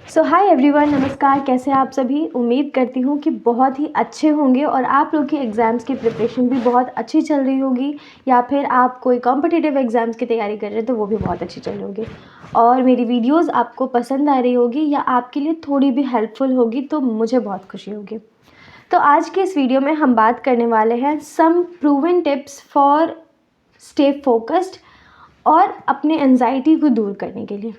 सो hi everyone, नमस्कार। कैसे हैं आप सभी। उम्मीद करती हूँ कि बहुत ही अच्छे होंगे और आप लोग की एग्ज़ाम्स की प्रिपरेशन भी बहुत अच्छी चल रही होगी, या फिर आप कोई कॉम्पिटिटिव एग्ज़ाम्स की तैयारी कर रहे हैं तो वो भी बहुत अच्छी चल रही होगी और मेरी वीडियोस आपको पसंद आ रही होगी या आपके लिए थोड़ी भी हेल्पफुल होगी तो मुझे बहुत खुशी होगी। तो आज के इस वीडियो में हम बात करने वाले हैं some proven tips for stay focused और अपने एंजाइटी को दूर करने के लिए।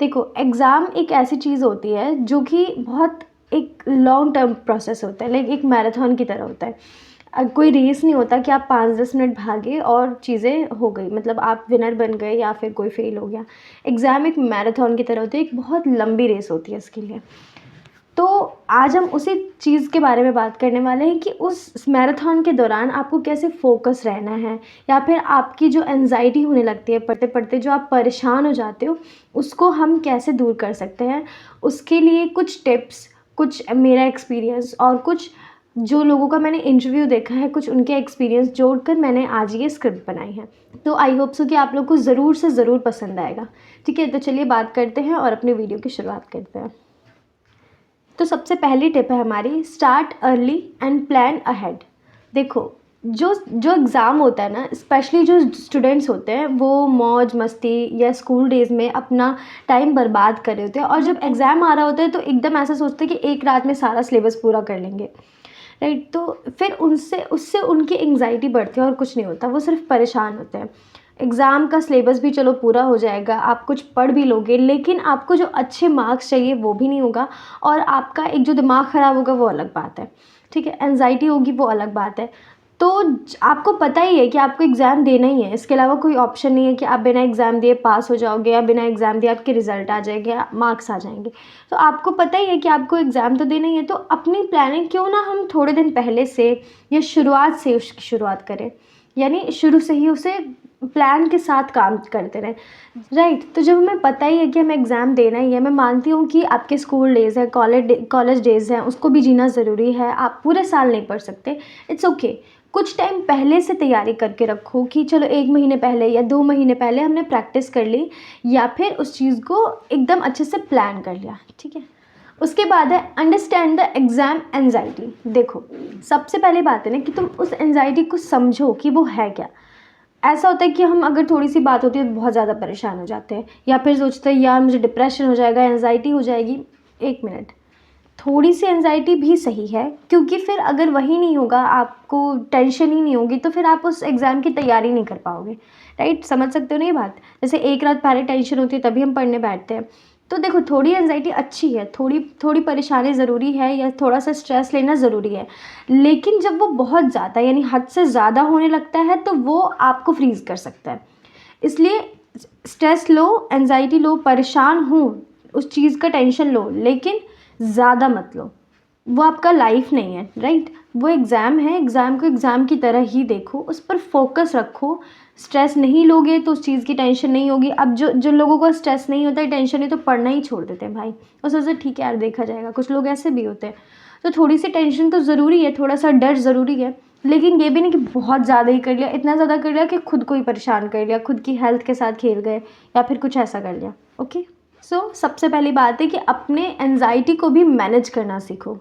देखो, एग्ज़ाम एक ऐसी चीज़ होती है जो कि बहुत एक लॉन्ग टर्म प्रोसेस होता है, लाइक एक मैराथन की तरह होता है। कोई रेस नहीं होता कि आप 5-10 मिनट भागे और चीज़ें हो गई, मतलब आप विनर बन गए या फिर कोई फेल हो गया। एग्ज़ाम एक मैराथन की तरह होती है, एक बहुत लंबी रेस होती है इसके लिए। तो आज हम उसी चीज़ के बारे में बात करने वाले हैं कि उस मैराथन के दौरान आपको कैसे फोकस रहना है, या फिर आपकी जो एंजाइटी होने लगती है पढ़ते पढ़ते, जो आप परेशान हो जाते हो, उसको हम कैसे दूर कर सकते हैं। उसके लिए कुछ टिप्स, कुछ मेरा एक्सपीरियंस और कुछ जो लोगों का मैंने इंटरव्यू देखा है, कुछ उनके एक्सपीरियंस जोड़कर मैंने आज ये स्क्रिप्ट बनाई है। तो आई होप सो कि आप लोग को ज़रूर से ज़रूर पसंद आएगा। ठीक है, तो चलिए बात करते हैं और अपनी वीडियो की शुरुआत करते हैं। तो सबसे पहली टिप है हमारी, start early and plan ahead. देखो, जो जो एग्ज़ाम होता है ना, स्पेशली जो स्टूडेंट्स होते हैं वो मौज मस्ती या स्कूल डेज़ में अपना टाइम बर्बाद कर रहे होते हैं, और जब एग्ज़ाम आ रहा होता है तो एकदम ऐसा सोचते हैं कि एक रात में सारा सिलेबस पूरा कर लेंगे, राइट। तो फिर उनसे उससे उनकी एंग्जाइटी बढ़ती है और कुछ नहीं होता, वो सिर्फ परेशान होते हैं। एग्ज़ाम का सिलेबस भी चलो पूरा हो जाएगा, आप कुछ पढ़ भी लोगे, लेकिन आपको जो अच्छे मार्क्स चाहिए वो भी नहीं होगा, और आपका एक जो दिमाग ख़राब होगा वो अलग बात है, ठीक है। एंग्जाइटी होगी वो अलग बात है। तो आपको पता ही है कि आपको एग्ज़ाम देना ही है, इसके अलावा कोई ऑप्शन नहीं है कि आप बिना एग्ज़ाम दिए पास हो जाओगे या बिना एग्ज़ाम दिए आपके रिज़ल्ट आ जाएंगे या मार्क्स आ जाएंगे। तो आपको पता ही है कि आपको एग्ज़ाम तो देना ही है, तो अपनी प्लानिंग क्यों ना हम थोड़े दिन पहले से या शुरुआत से उसकी शुरुआत करें, यानी शुरू से ही उसे प्लान के साथ काम करते रहें, राइट। तो जब हमें पता ही है कि हमें एग्ज़ाम देना ही है, मैं मानती हूँ कि आपके स्कूल डेज़ है, कॉलेज डेज़ हैं, उसको भी जीना ज़रूरी है, आप पूरे साल नहीं पढ़ सकते, इट्स ओके। कुछ टाइम पहले से तैयारी करके रखो कि चलो 1 महीने पहले या 2 महीने पहले हमने प्रैक्टिस कर ली, या फिर उस चीज़ को एकदम अच्छे से प्लान कर लिया, ठीक है। उसके बाद है अंडरस्टैंड द एग्ज़ाम एंजाइटी। देखो, सबसे पहले बात है ना कि तुम उस एंजाइटी को समझो कि वो है क्या। ऐसा होता है कि हम अगर थोड़ी सी बात होती है तो बहुत ज़्यादा परेशान हो जाते हैं, या फिर सोचते हैं यार मुझे डिप्रेशन हो जाएगा, एंजाइटी हो जाएगी। एक मिनट, थोड़ी सी एंजाइटी भी सही है, क्योंकि फिर अगर वही नहीं होगा, आपको टेंशन ही नहीं होगी, तो फिर आप उस एग्ज़ाम की तैयारी नहीं कर पाओगे, राइट। समझ सकते हो ना ये बात। जैसे एक रात पहले टेंशन होती है तभी हम पढ़ने बैठते हैं। तो देखो, थोड़ी एंजाइटी अच्छी है, थोड़ी थोड़ी परेशानी ज़रूरी है, या थोड़ा सा स्ट्रेस लेना ज़रूरी है, लेकिन जब वो बहुत ज़्यादा यानी हद से ज़्यादा होने लगता है तो वो आपको फ्रीज़ कर सकता है। इसलिए स्ट्रेस लो, एंजाइटी लो, परेशान हो, उस चीज़ का टेंशन लो, लेकिन ज़्यादा मत लो। वो आपका लाइफ नहीं है, राइट। वो एग्ज़ाम है, एग्ज़ाम को एग्ज़ाम की तरह ही देखो, उस पर फोकस रखो। स्ट्रेस नहीं लोगे तो उस चीज़ की टेंशन नहीं होगी। अब जो जो लोगों को स्ट्रेस नहीं होता है, टेंशन नहीं, तो पढ़ना ही छोड़ देते हैं भाई, और सोचते ठीक है यार देखा जाएगा। कुछ लोग ऐसे भी होते हैं। तो थोड़ी सी टेंशन तो ज़रूरी है, थोड़ा सा डर ज़रूरी है, लेकिन ये भी नहीं कि बहुत ज़्यादा ही कर लिया, इतना ज़्यादा कर लिया कि खुद को ही परेशान कर लिया, खुद की हेल्थ के साथ खेल गए, या फिर कुछ ऐसा कर लिया। ओके, सबसे पहली बात है कि अपने एंजाइटी को भी मैनेज करना सीखो।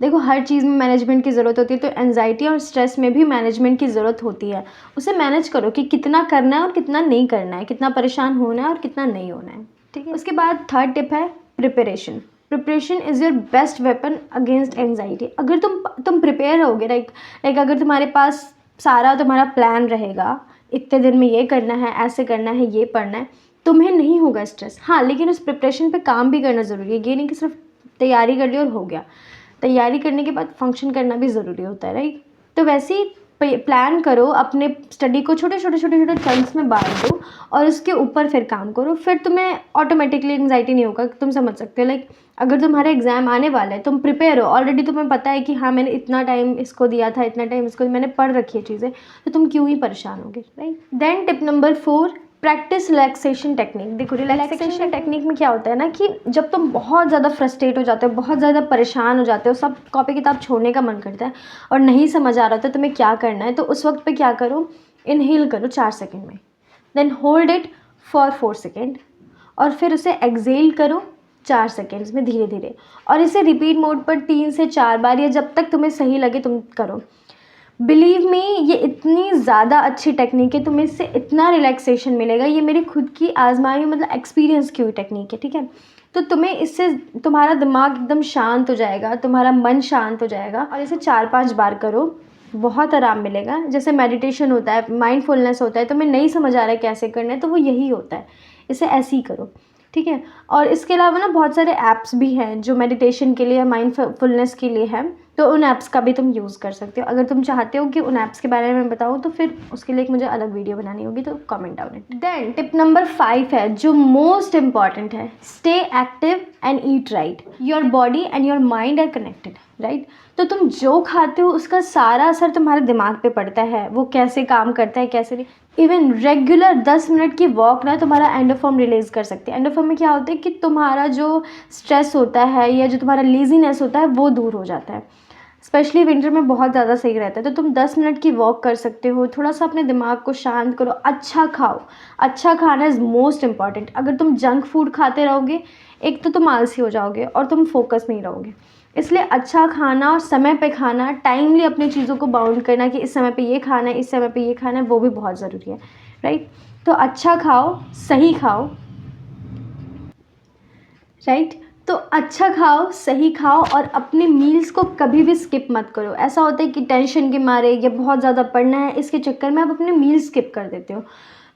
देखो, हर चीज़ में मैनेजमेंट की ज़रूरत होती है, तो एंजाइटी और स्ट्रेस में भी मैनेजमेंट की ज़रूरत होती है। उसे मैनेज करो कि कितना करना है और कितना नहीं करना है, कितना परेशान होना है और कितना नहीं होना है, ठीक है। उसके बाद थर्ड टिप है preparation. Preparation is your best weapon against anxiety. अगर तुम प्रिपेयर रहोगे, लाइक अगर तुम्हारे पास सारा तुम्हारा प्लान रहेगा, इतने दिन में ये करना है, ऐसे करना है, ये पढ़ना है, तुम्हें नहीं होगा स्ट्रेस। हाँ, लेकिन उस प्रिपरेशन पे काम भी करना ज़रूरी है। ये नहीं कि सिर्फ तैयारी कर ली और हो गया। तैयारी करने के बाद फंक्शन करना भी ज़रूरी होता है, राइट। तो वैसे ही प्लान करो, अपने स्टडी को छोटे छोटे चंक्स में बांट दो और उसके ऊपर फिर काम करो, फिर तुम्हें ऑटोमेटिकली एंग्जाइटी नहीं होगा। तुम समझ सकते हो, लाइक अगर तुम्हारा एग्ज़ाम आने वाला है, तुम प्रिपेयर हो ऑलरेडी, तुम्हें पता है कि हाँ मैंने इतना टाइम इसको दिया था, इतना टाइम इसको, मैंने पढ़ रखी है चीज़ें, तो तुम क्यों ही परेशान होगे, right. Then tip number 4, practice relaxation technique. देखो, रिलैक्सेशन टेक्निक में क्या होता है ना कि जब तुम बहुत ज़्यादा फ्रस्ट्रेट हो जाते हो, बहुत ज़्यादा परेशान हो जाते हो, सब कॉपी किताब छोड़ने का मन करता है और नहीं समझ आ रहा होता तुम्हें क्या करना है, तो उस वक्त पे क्या करो, इनहेल करो 4 सेकेंड में, then hold it for 4 second, और फिर उसे एक्सेल करो 4 सेकेंड्स में धीरे धीरे, और इसे रिपीट मोड पर 3 से 4 बार या जब तक तुम्हें सही लगे तुम करो। बिलीव मी, ये इतनी ज़्यादा अच्छी टेक्निक है, तुम्हें इससे इतना रिलैक्सेशन मिलेगा। ये मेरी खुद की आजमाई मतलब एक्सपीरियंस की हुई टेक्निक है, ठीक है। तो तुम्हें इससे तुम्हारा दिमाग एकदम शांत हो जाएगा, तुम्हारा मन शांत हो जाएगा, और इसे 4-5 बार करो, बहुत आराम मिलेगा। जैसे मेडिटेशन होता है, माइंडफुलनेस होता है, तुम्हें नहीं समझ आ रहा है कैसे करना है, तो वो यही होता है, इसे ऐसे ही करो, ठीक है। और इसके अलावा ना बहुत सारे ऐप्स भी हैं जो मेडिटेशन के लिए, माइंडफुलनेस के लिए हैं, तो उन ऐप्स का भी तुम यूज़ कर सकते हो। अगर तुम चाहते हो कि उन ऐप्स के बारे में बताऊँ तो फिर उसके लिए एक मुझे अलग वीडियो बनानी होगी, तो comment down it. Then tip number 5 है जो मोस्ट इम्पॉर्टेंट है, stay active and eat right. Your body and your mind are connected, right. तो तुम जो खाते हो उसका सारा असर तुम्हारे दिमाग पे पड़ता है, वो कैसे काम करता है कैसे नहीं। इवन रेगुलर 10 मिनट की वॉक ना तुम्हारा एंडोफॉर्म रिलीज़ कर सकती है। एंडोफॉर्म में क्या होता है कि तुम्हारा जो स्ट्रेस होता है या जो तुम्हारा लेजीनेस होता है वो दूर हो जाता है। स्पेशली विंटर में बहुत ज़्यादा सही रहता है। तो तुम 10 मिनट की वॉक कर सकते हो, थोड़ा सा अपने दिमाग को शांत करो, अच्छा खाओ। अच्छा खाना इज़ मोस्ट इम्पॉर्टेंट। अगर तुम जंक फूड खाते रहोगे, एक तो तुम आलसी हो जाओगे और तुम फोकस नहीं रहोगे। इसलिए अच्छा खाना और समय पे खाना, टाइमली अपनी चीज़ों को बाउंड करना कि इस समय पे ये खाना है, इस समय पे ये खाना है, वो भी बहुत ज़रूरी है, राइट। तो अच्छा खाओ, सही खाओ, राइट। तो अच्छा खाओ, सही खाओ, और अपने मील्स को कभी भी स्किप मत करो। ऐसा होता है कि टेंशन के मारे या बहुत ज़्यादा पढ़ना है इसके चक्कर में आप अपने मील स्किप कर देते हो।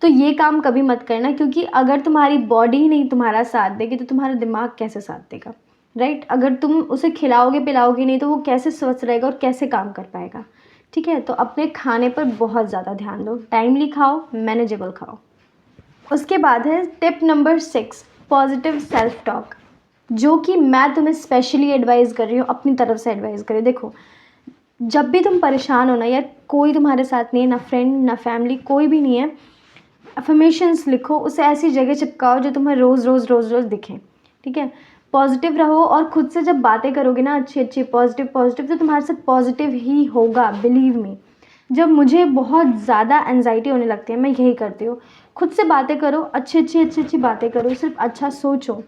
तो ये काम कभी मत करना, क्योंकि अगर तुम्हारी बॉडी ही नहीं तुम्हारा साथ देगी तो तुम्हारा दिमाग कैसे साथ देगा, राइट। अगर तुम उसे खिलाओगे पिलाओगे नहीं तो वो कैसे स्वस्थ रहेगा और कैसे काम कर पाएगा, ठीक है। तो अपने खाने पर बहुत ज़्यादा ध्यान दो, टाइमली खाओ, मैनेजेबल खाओ। उसके बाद है tip number 6, positive self talk, जो कि मैं तुम्हें स्पेशली एडवाइज़ कर रही हूँ, अपनी तरफ से एडवाइज़ कर रही हूँ। देखो, जब भी तुम परेशान हो ना, या कोई तुम्हारे साथ नहीं है, ना फ्रेंड ना फैमिली, कोई भी नहीं है, अफर्मेशंस लिखो, उसे ऐसी जगह चिपकाओ जो तुम्हें रोज़ रोज़ रोज़ रोज़ दिखें, ठीक है। पॉजिटिव रहो, और खुद से जब बातें करोगे ना अच्छी अच्छी पॉजिटिव पॉजिटिव, तो तुम्हारे साथ पॉजिटिव ही होगा, बिलीव मी। जब मुझे बहुत ज़्यादा एनजाइटी होने लगती है, मैं यही करती हूँ, खुद से बातें करो, अच्छी अच्छी बातें करो, सिर्फ अच्छा सोचो,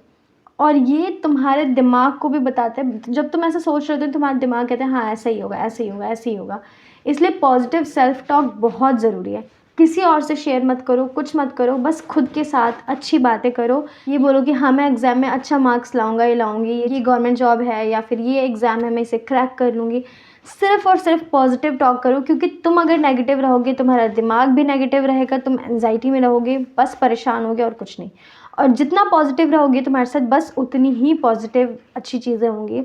और ये तुम्हारे दिमाग को भी बताता है। जब तुम ऐसा सोच रहे हो तो तुम्हारा दिमाग कहता है हाँ ऐसा ही होगा, ऐसे ही होगा, ऐसे ही होगा। इसलिए पॉजिटिव सेल्फ टॉक बहुत ज़रूरी है। किसी और से शेयर मत करो, कुछ मत करो, बस खुद के साथ अच्छी बातें करो। ये बोलो कि हाँ मैं एग्ज़ाम में अच्छा मार्क्स लाऊंगा, ये लाऊंगी, ये गवर्नमेंट जॉब है या फिर ये एग्ज़ाम है, मैं इसे क्रैक कर लूँगी। सिर्फ और सिर्फ पॉजिटिव टॉक करो, क्योंकि तुम अगर नेगेटिव रहोगे तुम्हारा दिमाग भी नेगेटिव रहेगा, तुम एंजाइटी में रहोगे, बस परेशान होगे और कुछ नहीं। और जितना पॉजिटिव रहोगे तुम्हारे साथ, बस उतनी ही पॉजिटिव अच्छी चीज़ें होंगी।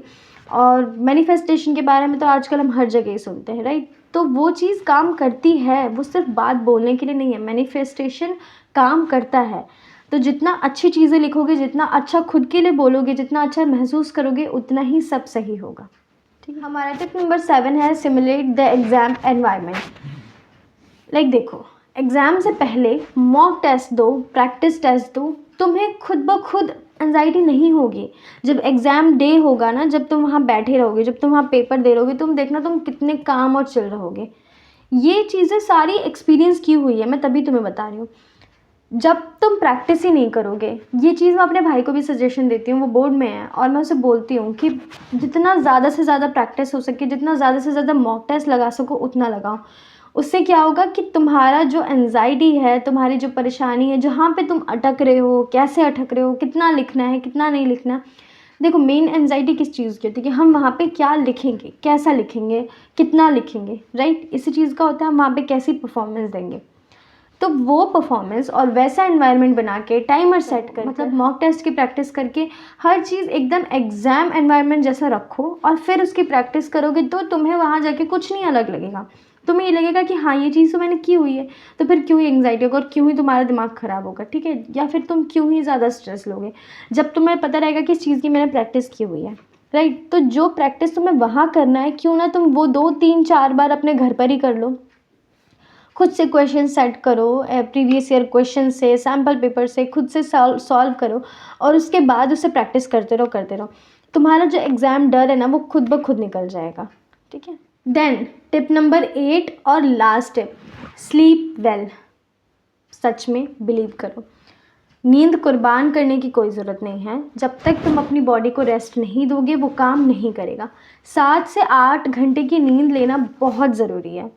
और मैनिफेस्टेशन के बारे में तो आजकल हम हर जगह ही सुनते हैं, राइट। तो वो चीज़ काम करती है, वो सिर्फ बात बोलने के लिए नहीं है, मैनिफेस्टेशन काम करता है। तो जितना अच्छी चीज़ें लिखोगे, जितना अच्छा खुद के लिए बोलोगे, जितना अच्छा महसूस करोगे, उतना ही सब सही होगा, ठीक है। हमारा टिप नंबर 7 है simulate the exam environment. Like देखो, एग्ज़ाम से पहले मॉक टेस्ट दो, प्रैक्टिस टेस्ट दो, तुम्हें खुद ब खुद एंजाइटी नहीं होगी। जब एग्ज़ाम डे होगा ना, जब तुम वहाँ बैठे रहोगे, जब तुम वहाँ पेपर दे रहोगे, तुम देखना तुम कितने काम और चिल रहोगे। ये चीज़ें सारी एक्सपीरियंस की हुई है, मैं तभी तुम्हें बता रही हूँ। जब तुम प्रैक्टिस ही नहीं करोगे, ये चीज़ मैं अपने भाई को भी सजेशन देती हूँ, वो बोर्ड में है, और मैं उसे बोलती हूँ कि जितना ज़्यादा से ज़्यादा प्रैक्टिस हो सके, जितना ज़्यादा से ज़्यादा मॉक टेस्ट लगा सको उतना लगाओ। उससे क्या होगा कि तुम्हारा जो एंजाइटी है, तुम्हारी जो परेशानी है, जहाँ पे तुम अटक रहे हो, कैसे अटक रहे हो, कितना लिखना है, कितना नहीं लिखना। देखो, मेन एंजाइटी किस चीज़ की होती है कि हम वहाँ पे क्या लिखेंगे, कैसा लिखेंगे, कितना लिखेंगे, राइट। इसी चीज़ का होता है हम वहाँ पे कैसी परफॉर्मेंस देंगे। तो वो परफॉर्मेंस और वैसा एनवायरनमेंट बना के, टाइमर सेट कर, मतलब मॉक टेस्ट की प्रैक्टिस करके, हर चीज़ एकदम एग्ज़ाम एनवायरनमेंट जैसा रखो, और फिर उसकी प्रैक्टिस करोगे तो तुम्हें वहाँ जाके कुछ नहीं अलग लगेगा। तुम्हें ये लगेगा कि हाँ ये चीज़ तो मैंने की हुई है, तो फिर क्यों ही एंग्जाइटी होगा और क्यों ही तुम्हारा दिमाग ख़राब होगा, ठीक है। या फिर तुम क्यों ही ज़्यादा स्ट्रेस लोगे, जब तुम्हें पता रहेगा कि इस चीज़ की मैंने प्रैक्टिस की हुई है, राइट। तो जो प्रैक्टिस तुम्हें वहाँ करना है, क्यों ना तुम वो 2 3 4 बार अपने घर पर ही कर लो। खुद से क्वेश्चन सेट करो, प्रीवियस ईयर क्वेश्चन से, सैम्पल पेपर से खुद से सॉल्व करो, और उसके बाद उसे प्रैक्टिस करते रहो। तुम्हारा जो एग्ज़ाम डर है ना, वो खुद ब खुद निकल जाएगा, ठीक है। देन टिप नंबर 8 और लास्ट टिप, स्लीप वेल। सच में बिलीव करो, नींद कुर्बान करने की कोई ज़रूरत नहीं है। जब तक तुम अपनी बॉडी को रेस्ट नहीं दोगे वो काम नहीं करेगा। 7 से 8 घंटे की नींद लेना बहुत ज़रूरी है।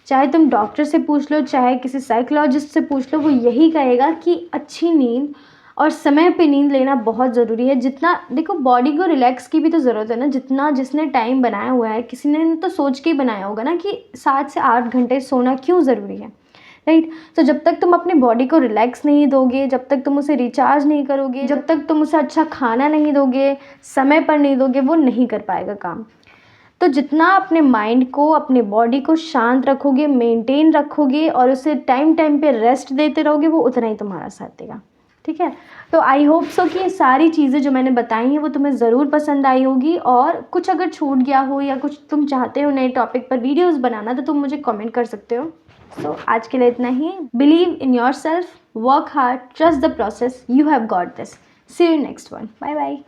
चाहे तुम डॉक्टर से पूछ लो, चाहे किसी साइकोलॉजिस्ट से पूछ लो, वो यही कहेगा कि अच्छी नींद और समय पे नींद लेना बहुत ज़रूरी है। जितना देखो, बॉडी को रिलैक्स की भी तो ज़रूरत है ना। जितना जिसने टाइम बनाया हुआ है, किसी ने तो सोच के ही बनाया होगा ना कि 7 से 8 घंटे सोना क्यों ज़रूरी है, राइट। तो जब तक तुम अपनी बॉडी को रिलैक्स नहीं दोगे, जब तक तुम उसे रिचार्ज नहीं करोगे, जब तक तुम उसे अच्छा खाना नहीं दोगे, समय पर नहीं दोगे, वो नहीं कर पाएगा काम। तो जितना अपने माइंड को, अपने बॉडी को शांत रखोगे, मेंटेन रखोगे और उसे टाइम टाइम पे रेस्ट देते रहोगे, वो उतना ही तुम्हारा साथ देगा, ठीक है। तो आई होप सो कि ये सारी चीज़ें जो मैंने बताई हैं वो तुम्हें ज़रूर पसंद आई होगी, और कुछ अगर छूट गया हो या कुछ तुम चाहते हो नए टॉपिक पर वीडियोस बनाना, तो तुम मुझे कमेंट कर सकते हो। सो आज के लिए इतना ही। Believe in yourself, work hard, trust the process, you have got this. See you next one, bye bye.